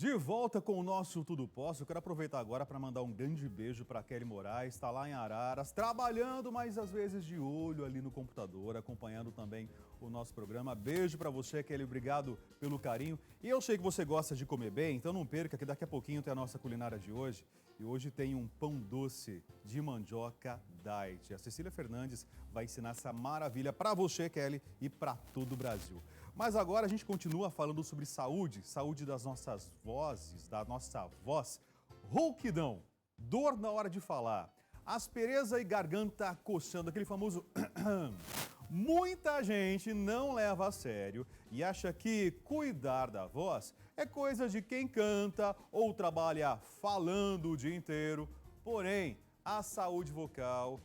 De volta com o nosso Tudo Posso, eu quero aproveitar agora para mandar um grande beijo para Kelly Moraes, está lá em Araras, trabalhando, mas às vezes de olho ali no computador, acompanhando também o nosso programa. Beijo para você, Kelly, obrigado pelo carinho. E eu sei que você gosta de comer bem, então não perca que daqui a pouquinho tem a nossa culinária de hoje. E hoje tem um pão doce de mandioca diet. A Cecília Fernandes vai ensinar essa maravilha para você, Kelly, e para todo o Brasil. Mas agora a gente continua falando sobre saúde, saúde das nossas vozes, da nossa voz. Rouquidão, dor na hora de falar, aspereza e garganta coçando, aquele famoso... Muita gente não leva a sério e acha que cuidar da voz é coisa de quem canta ou trabalha falando o dia inteiro. Porém, a saúde vocal,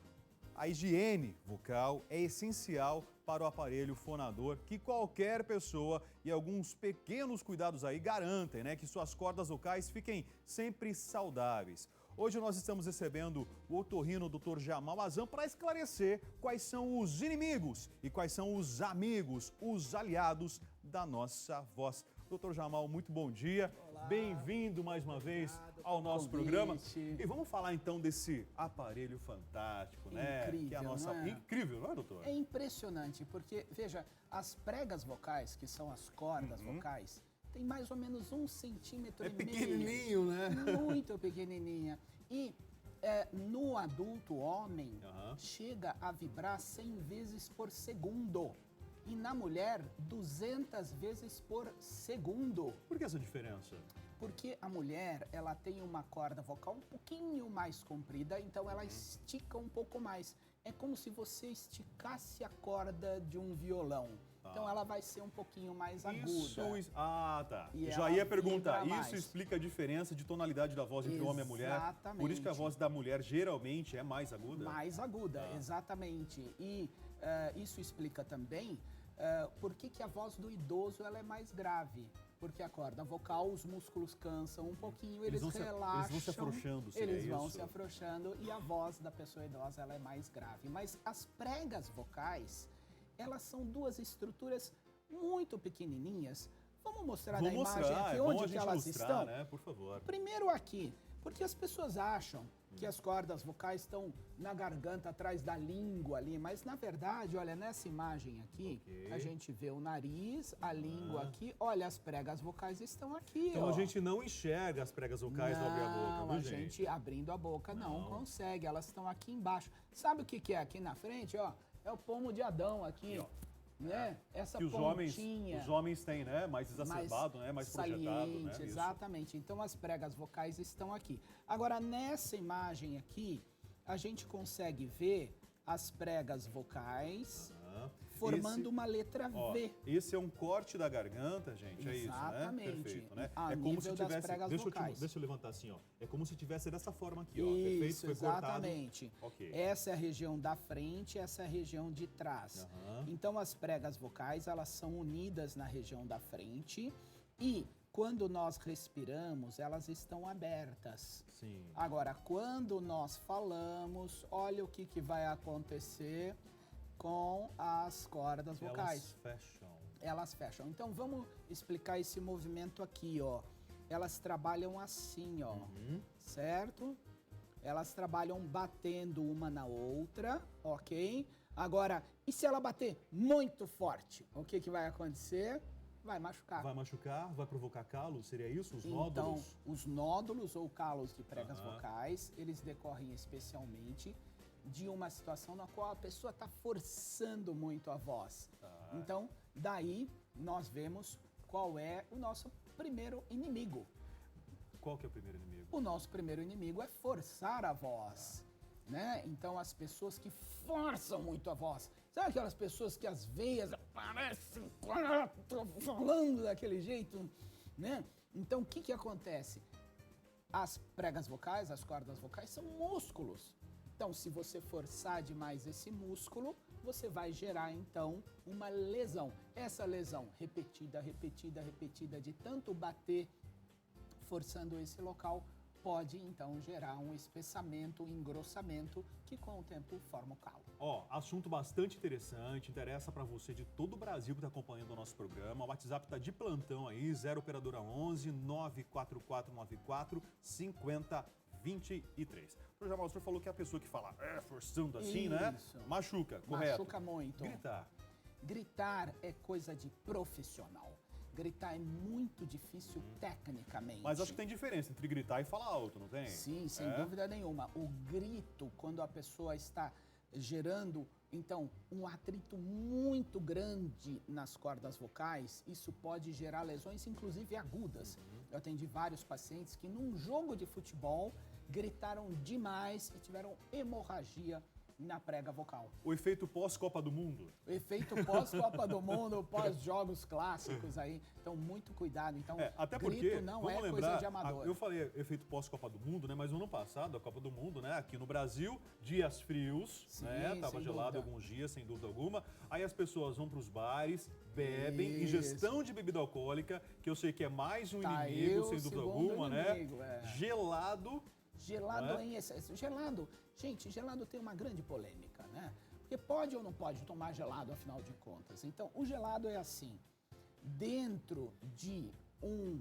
a higiene vocal é essencial para o aparelho fonador que qualquer pessoa e alguns pequenos cuidados aí garantem, que suas cordas vocais fiquem sempre saudáveis. Hoje nós estamos recebendo o otorrino Dr. Jamal Azam para esclarecer quais são os inimigos e quais são os amigos, os aliados da nossa voz. Dr. Jamal, muito bom dia. Bem-vindo mais uma vez ao nosso programa. E vamos falar então desse aparelho fantástico, Incrível, que é a nossa... não é? Incrível, não é, doutor? É impressionante, porque, veja, as pregas vocais, que são as cordas vocais, tem mais ou menos 1,5 centímetro. É pequenininho, né? Muito pequenininha. E no adulto homem, chega a vibrar 100 vezes por segundo. E na mulher, 200 vezes por segundo. Por que essa diferença? Porque a mulher, ela tem uma corda vocal um pouquinho mais comprida, então ela estica um pouco mais. É como se você esticasse a corda de um violão. Então ela vai ser um pouquinho mais aguda. Tá. E já ela ia perguntar, vibra isso mais. explica a diferença de tonalidade da voz entre o homem e a mulher? Exatamente. Por isso que a voz da mulher geralmente é mais aguda? Mais aguda, exatamente. E isso explica também por que a voz do idoso ela é mais grave. Porque a corda vocal, os músculos cansam um pouquinho, eles relaxam. Eles vão se afrouxando, Eles vão se afrouxando e a voz da pessoa idosa ela é mais grave. Mas as pregas vocais, elas são duas estruturas muito pequenininhas. Vamos mostrar na imagem aqui onde que elas estão? Né? Por favor. Primeiro aqui, porque as pessoas acham que as cordas vocais estão na garganta, atrás da língua ali, mas na verdade, olha, nessa imagem aqui, a gente vê o nariz, a língua aqui, olha, as pregas vocais estão aqui, Então a gente não enxerga as pregas vocais ao abrir a boca, viu, a gente abrindo a boca não consegue, elas estão aqui embaixo. Sabe o que é aqui na frente, ó? É o pomo de Adão aqui, né? Essa que pontinha. Os homens têm, né? Mais exacerbado, né? Mais projetado, né? Exatamente. Então as pregas vocais estão aqui. Agora nessa imagem aqui, a gente consegue ver as pregas vocais formando uma letra V. Esse é um corte da garganta, gente, é isso, né? Exatamente. Perfeito, né? A É como se tivesse... Deixa eu levantar assim, ó. É como se tivesse dessa forma aqui, ó. Isso, Perfeito, foi exatamente. Ok. Essa é a região da frente, essa é a região de trás. Então as pregas vocais, elas são unidas na região da frente e quando nós respiramos, elas estão abertas. Sim. Agora, quando nós falamos, olha o que vai acontecer com as cordas vocais. Elas fecham. Então, vamos explicar esse movimento aqui, ó. Elas trabalham assim, ó. Certo? Elas trabalham batendo uma na outra, ok? Agora, e se ela bater muito forte? O que vai acontecer? Vai machucar. Vai machucar, vai provocar calo, seria isso? Os nódulos? Então, os nódulos ou calos de pregas vocais, eles decorrem especialmente de uma situação na qual a pessoa está forçando muito a voz. Então, daí nós vemos qual é o nosso primeiro inimigo. Qual que é o primeiro inimigo? O nosso primeiro inimigo é forçar a voz. Né? Então as pessoas que forçam muito a voz, sabe aquelas pessoas que as veias aparecem falando daquele jeito, né? Então o que acontece? As pregas vocais, as cordas vocais são músculos. Então se você forçar demais esse músculo, você vai gerar então uma lesão. Essa lesão repetida de tanto bater, forçando esse local, pode então gerar um espessamento, um engrossamento, que com o tempo forma o calo. Ó, assunto bastante interessante, interessa para você de todo o Brasil que está acompanhando o nosso programa. O WhatsApp está de plantão aí, 0 operadora 11 94494 5023. O Jamal, o senhor falou que é a pessoa que fala forçando assim, né? Machuca, correto? Machuca muito. Gritar é coisa de profissional. Gritar é muito difícil tecnicamente. Mas acho que tem diferença entre gritar e falar alto, não tem? Sim, sem dúvida nenhuma. O grito, quando a pessoa está gerando, então, um atrito muito grande nas cordas vocais, isso pode gerar lesões, inclusive agudas. Eu atendi vários pacientes que num jogo de futebol gritaram demais e tiveram hemorragia na prega vocal. O efeito pós-Copa do Mundo. O efeito pós-Copa do Mundo, pós-jogos clássicos aí. Então, muito cuidado. Então, até grito porque, não é coisa de amador. Eu falei efeito pós-Copa do Mundo, né? Mas no ano passado, a Copa do Mundo, né? Aqui no Brasil, dias frios, sim, né? Tava gelado alguns dias, sem dúvida alguma. Aí as pessoas vão para os bares, bebem, ingestão de bebida alcoólica, que eu sei que é mais um inimigo, sem dúvida alguma, né? Gelado. Gelado em excesso. Gente, gelado tem uma grande polêmica, né? Porque pode ou não pode tomar gelado, afinal de contas. Então, o gelado é assim, dentro de um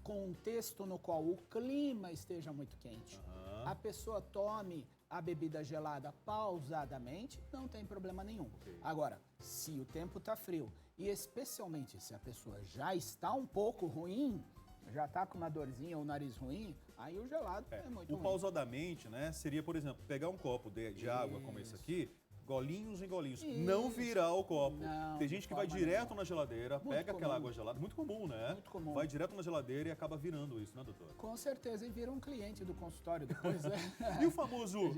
contexto no qual o clima esteja muito quente, a pessoa tome a bebida gelada pausadamente, não tem problema nenhum. Agora, se o tempo está frio, e especialmente se a pessoa já está um pouco ruim, já está com uma dorzinha ou um nariz ruim, aí o gelado é muito ruim. O pausadamente, né, seria, por exemplo, pegar um copo de água como esse aqui, golinhos em golinhos, não virar o copo. Tem gente que vai direto na geladeira, pega aquela água gelada, muito comum, né? Muito comum. Vai direto na geladeira e acaba virando isso, né, doutor? Com certeza, e vira um cliente do consultório depois, né? E o famoso...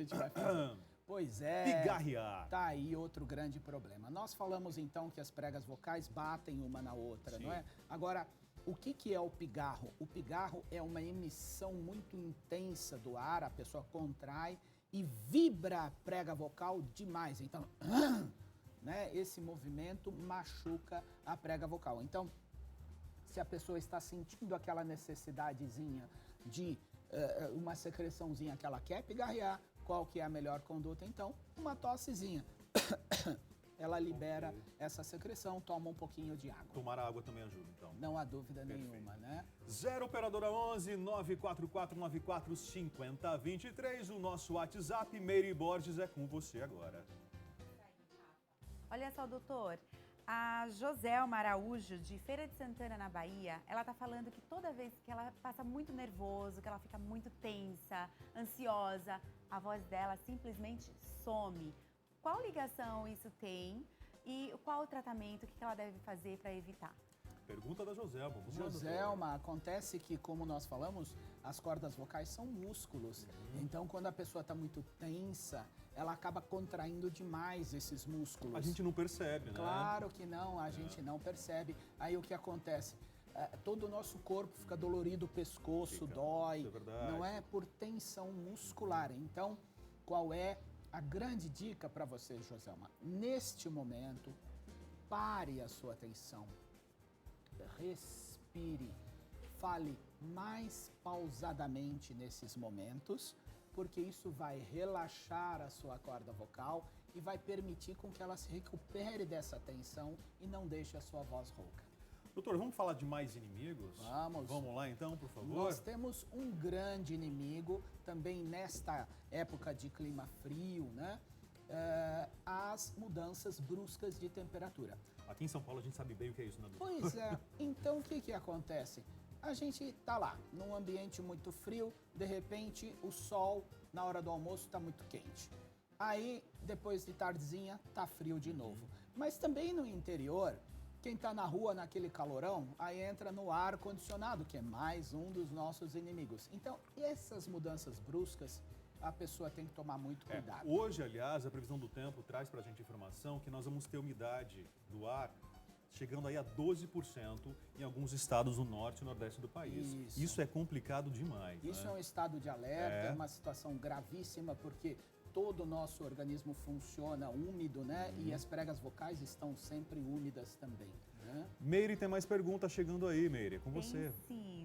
Pois é. Pigarrear. Tá aí outro grande problema. Nós falamos então que as pregas vocais batem uma na outra, não é? Agora, o que é o pigarro? O pigarro é uma emissão muito intensa do ar, a pessoa contrai e vibra a prega vocal demais. Então, né, esse movimento machuca a prega vocal. Então, se a pessoa está sentindo aquela necessidadezinha de uma secreçãozinha que ela quer pigarrear, qual que é a melhor conduta? Então, uma tossezinha. Ela libera essa secreção, toma um pouquinho de água. Tomar água também ajuda, então. Não há dúvida nenhuma, né? 0 operadora 11 94494 5023, o nosso WhatsApp. Meire Borges é com você agora. Olha só, doutor, a Joselma Araújo, de Feira de Santana, na Bahia, ela tá falando que toda vez que ela passa muito nervoso, que ela fica muito tensa, ansiosa, a voz dela simplesmente some. Qual ligação isso tem e qual o tratamento, que ela deve fazer para evitar? Pergunta da Joselma. Joselma, acontece que, como nós falamos, as cordas vocais são músculos. Então, quando a pessoa está muito tensa, ela acaba contraindo demais esses músculos. A gente não percebe, né? Claro que não, a gente não percebe. Aí o que acontece? Todo o nosso corpo fica dolorido, o pescoço dói. Isso é verdade. Não é por tensão muscular. Então, qual é a grande dica para você, Joselma? Neste momento, pare a sua atenção. Respire. Fale mais pausadamente nesses momentos, porque isso vai relaxar a sua corda vocal e vai permitir com que ela se recupere dessa tensão e não deixe a sua voz rouca. Doutor, vamos falar de mais inimigos? Vamos. Vamos lá então, por favor? Nós temos um grande inimigo também nesta época de clima frio, né? As mudanças bruscas de temperatura. Aqui em São Paulo a gente sabe bem o que é isso, né, doutor? Pois é. Então o que acontece? A gente tá lá, num ambiente muito frio, de repente o sol, na hora do almoço, está muito quente. Aí, depois de tardezinha, tá frio de novo. Mas também no interior, quem está na rua naquele calorão, aí entra no ar-condicionado, que é mais um dos nossos inimigos. Então, essas mudanças bruscas, a pessoa tem que tomar muito cuidado. Hoje, aliás, a previsão do tempo traz para a gente informação que nós vamos ter umidade do ar chegando aí a 12% em alguns estados do norte e nordeste do país. Isso é complicado demais. Isso né? É um estado de alerta, é uma situação gravíssima, porque todo o nosso organismo funciona úmido, né? E as pregas vocais estão sempre úmidas também. Meire, tem mais perguntas chegando aí, Meire, com você.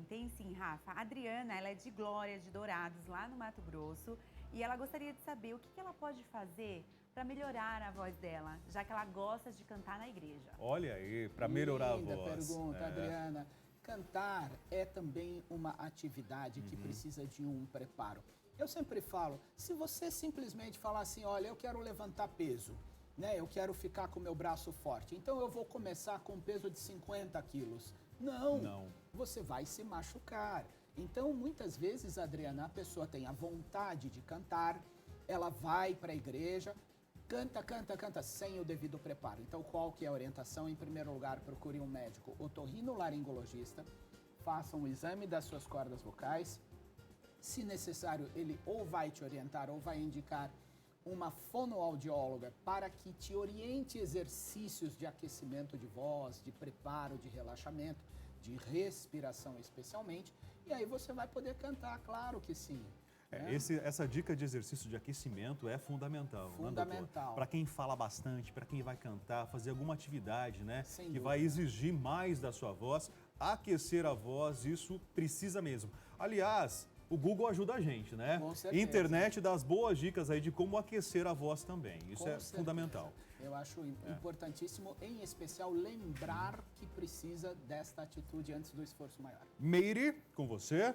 Tem sim, Rafa. A Adriana, ela é de Glória de Dourados, lá no Mato Grosso, e ela gostaria de saber o que ela pode fazer para melhorar a voz dela, já que ela gosta de cantar na igreja. Olha aí, para melhorar a voz. Linda pergunta, Adriana. Cantar é também uma atividade que precisa de um preparo. Eu sempre falo, se você simplesmente falar assim, olha, eu quero levantar peso, né? Eu quero ficar com o meu braço forte, então eu vou começar com um peso de 50 quilos. Não, você vai se machucar. Então, muitas vezes, Adriana, a pessoa tem a vontade de cantar, ela vai para a igreja, canta sem o devido preparo. Então, qual que é a orientação? Em primeiro lugar, procure um médico otorrinolaringologista, faça um exame das suas cordas vocais. Se necessário, ele ou vai te orientar ou vai indicar uma fonoaudióloga para que te oriente exercícios de aquecimento de voz, de preparo, de relaxamento, de respiração especialmente, e aí você vai poder cantar, claro que sim. Essa dica de exercício de aquecimento é fundamental. Fundamental. Né, para quem fala bastante, para quem vai cantar, fazer alguma atividade, né? Sem que dúvida. vai exigir mais da sua voz, aquecer a voz, isso precisa mesmo. Aliás, o Google ajuda a gente, né? Com certeza. Internet dá as boas dicas aí de como aquecer a voz também. Isso Com é certeza. fundamental. Eu acho importantíssimo, em especial, lembrar que precisa desta atitude antes do esforço maior. Meire, com você.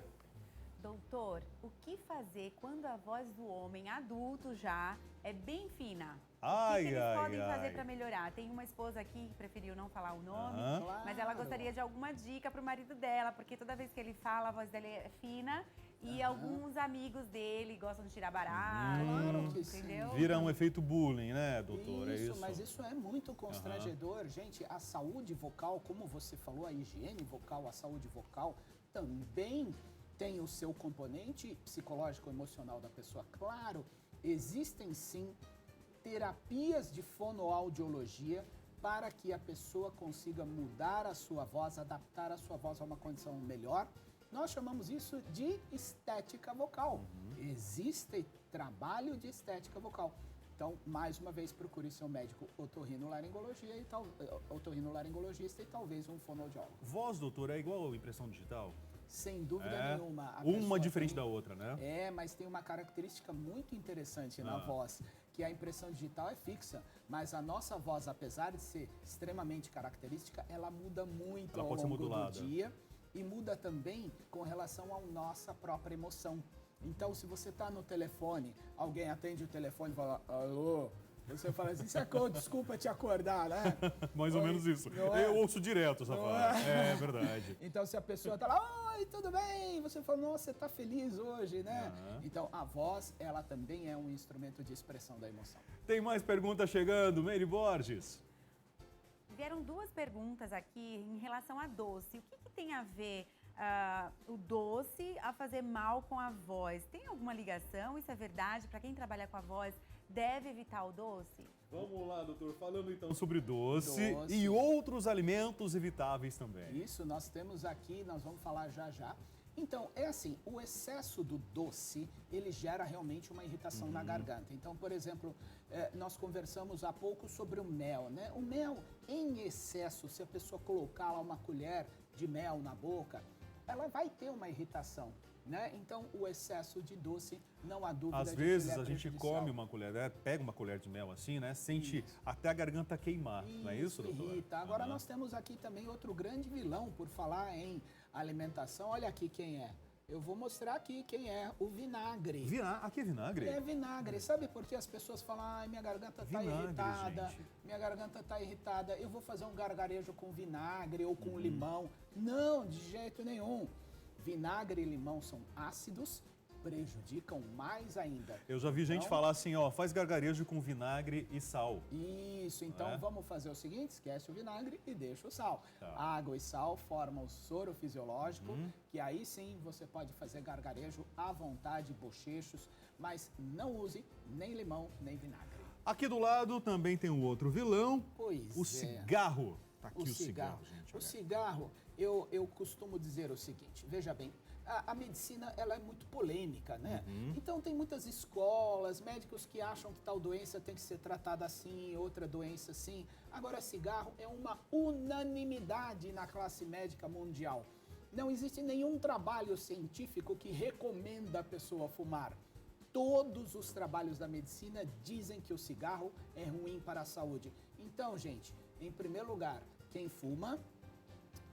Doutor, o que fazer quando a voz do homem adulto já é bem fina? O que eles podem fazer para melhorar? Tem uma esposa aqui que preferiu não falar o nome, mas ela gostaria de alguma dica para o marido dela, porque toda vez que ele fala, a voz dele é fina e alguns amigos dele gostam de tirar barato, Claro que entendeu? Vira um efeito bullying, né, doutor? Isso, mas isso é muito constrangedor. Gente, a saúde vocal, como você falou, a higiene vocal, a saúde vocal, também tem o seu componente psicológico, emocional da pessoa. Claro, existem sim terapias de fonoaudiologia para que a pessoa consiga mudar a sua voz, adaptar a sua voz a uma condição melhor. Nós chamamos isso de estética vocal. Existe trabalho de estética vocal. Então, mais uma vez, procure seu médico otorrinolaringologista e talvez um fonoaudiólogo. Voz, doutor, é igual a impressão digital? Sem dúvida nenhuma. Uma diferente da outra, né? Mas tem uma característica muito interessante na voz, que a impressão digital é fixa, mas a nossa voz, apesar de ser extremamente característica, ela muda muito ao longo do dia e muda também com relação à nossa própria emoção. Então, se você está no telefone, alguém atende o telefone e fala, alô, você fala assim, desculpa te acordar, né? Mais ou menos isso. Eu ouço direto essa frase. É verdade. Então, se a pessoa está lá, oi, tudo bem? Você fala, nossa, você está feliz hoje, né? Então, a voz, ela também é um instrumento de expressão da emoção. Tem mais perguntas chegando, Meire Borges. Vieram duas perguntas aqui em relação a doce. O que tem a ver o doce a fazer mal com a voz? Tem alguma ligação? Isso é verdade? Para quem trabalha com a voz, deve evitar o doce? Vamos lá, doutor. Falando então sobre doce e outros alimentos evitáveis também. Isso, nós temos aqui, nós vamos falar já já. Então, é assim, o excesso do doce, ele gera realmente uma irritação na garganta. Então, por exemplo, nós conversamos há pouco sobre o mel, né? O mel, em excesso, se a pessoa colocar lá uma colher de mel na boca, ela vai ter uma irritação, né? Então, o excesso de doce, não há dúvida Às de vezes que ele é a gente prejudicial. come uma colher, né? Pega uma colher de mel assim, né? Sente até a garganta queimar, não é isso, doutor? Irrita. Agora nós temos aqui também outro grande vilão por falar em alimentação. Olha aqui quem é. Eu vou mostrar aqui quem é, o vinagre. Aqui é vinagre? É vinagre. Sabe por que as pessoas falam, ai, minha garganta tá irritada, minha garganta tá irritada, eu vou fazer um gargarejo com vinagre ou com limão. Não, de jeito nenhum. Vinagre e limão são ácidos, prejudicam mais ainda. Eu já vi gente falar assim, ó, faz gargarejo com vinagre e sal. Isso, então vamos fazer o seguinte, esquece o vinagre e deixa o sal. Água e sal formam o soro fisiológico, que aí sim você pode fazer gargarejo à vontade, bochechos, mas não use nem limão, nem vinagre. Aqui do lado também tem um outro vilão, o cigarro. Tá aqui o cigarro, gente. O cigarro, eu costumo dizer o seguinte, veja bem, a medicina ela é muito polêmica, né? Então tem muitas escolas, médicos que acham que tal doença tem que ser tratada assim, outra doença assim. Agora, cigarro é uma unanimidade na classe médica mundial. Não existe nenhum trabalho científico que recomenda a pessoa fumar. Todos os trabalhos da medicina dizem que o cigarro é ruim para a saúde. Então, gente, em primeiro lugar, quem fuma,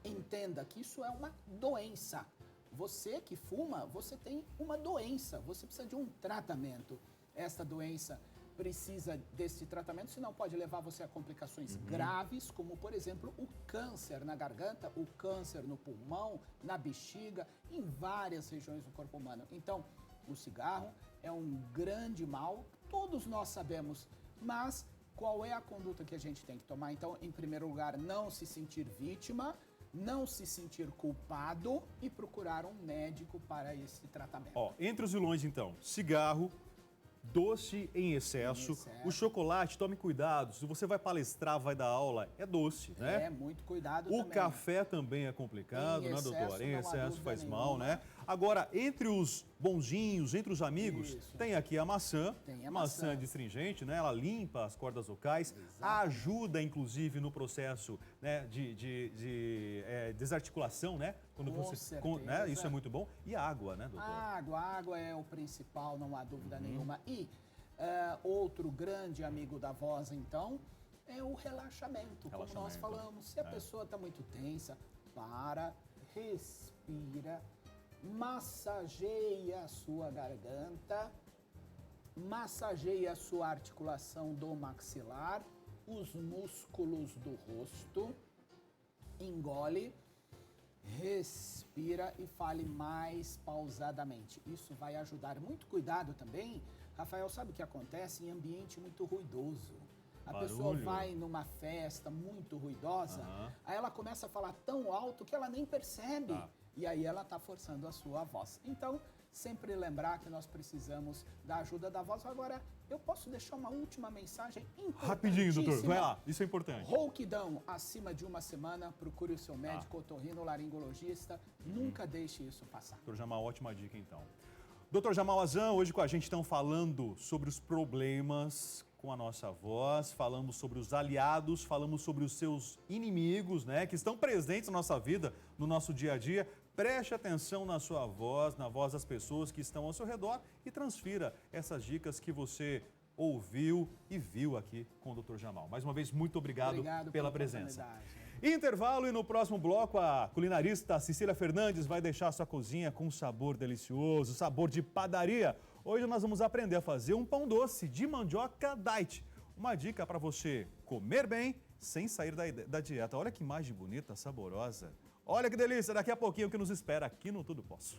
entenda que isso é uma doença. Você que fuma, você tem uma doença, você precisa de um tratamento. Esta doença precisa desse tratamento, senão pode levar você a complicações graves, como, por exemplo, o câncer na garganta, o câncer no pulmão, na bexiga, em várias regiões do corpo humano. Então, o cigarro é um grande mal, todos nós sabemos, mas qual é a conduta que a gente tem que tomar? Então, em primeiro lugar, não se sentir vítima, não se sentir culpado e procurar um médico para esse tratamento. Ó, entre os vilões, então, cigarro, doce em excesso, o chocolate, tome cuidado, se você vai palestrar, vai dar aula, é doce, né? É, muito cuidado O também. café também é complicado, né, doutor? Em excesso faz mal, né? Agora, entre os bonzinhos, entre os amigos, tem aqui a maçã. Tem a maçã maçã. astringente, né? Ela limpa as cordas vocais, ajuda, inclusive, no processo, né, de desarticulação, né? Quando Com você, certeza. né? Isso é muito bom. E a água, né, doutor? A água é o principal, não há dúvida nenhuma. E outro grande amigo da voz, então, é o relaxamento. Como nós falamos, se a pessoa está muito tensa, para, respira, massageia a sua garganta, massageia a sua articulação do maxilar, os músculos do rosto, engole, respira e fale mais pausadamente. Isso vai ajudar. Muito cuidado também, Rafael, sabe o que acontece em ambiente muito ruidoso? A pessoa vai numa festa muito ruidosa, aí ela começa a falar tão alto que ela nem percebe. E aí ela está forçando a sua voz. Então, sempre lembrar que nós precisamos da ajuda da voz. Agora, eu posso deixar uma última mensagem importantíssima. Rapidinho, doutor. Vai lá, isso é importante. Rouquidão acima de uma semana, procure o seu médico otorrinolaringologista. Nunca deixe isso passar. Doutor Jamal, ótima dica, então. Doutor Jamal Azan, hoje com a gente estão falando sobre os problemas com a nossa voz, falamos sobre os aliados, falamos sobre os seus inimigos, né, que estão presentes na nossa vida, no nosso dia a dia. Preste atenção na sua voz, na voz das pessoas que estão ao seu redor e transfira essas dicas que você ouviu e viu aqui com o Dr. Jamal. Mais uma vez, muito obrigado pela presença. Intervalo e no próximo bloco a culinarista Cecília Fernandes vai deixar a sua cozinha com um sabor delicioso, sabor de padaria. Hoje nós vamos aprender a fazer um pão doce de mandioca diet. Uma dica para você comer bem sem sair da dieta. Olha que imagem bonita, saborosa. Olha que delícia, daqui a pouquinho o que nos espera aqui no Tudo Posso.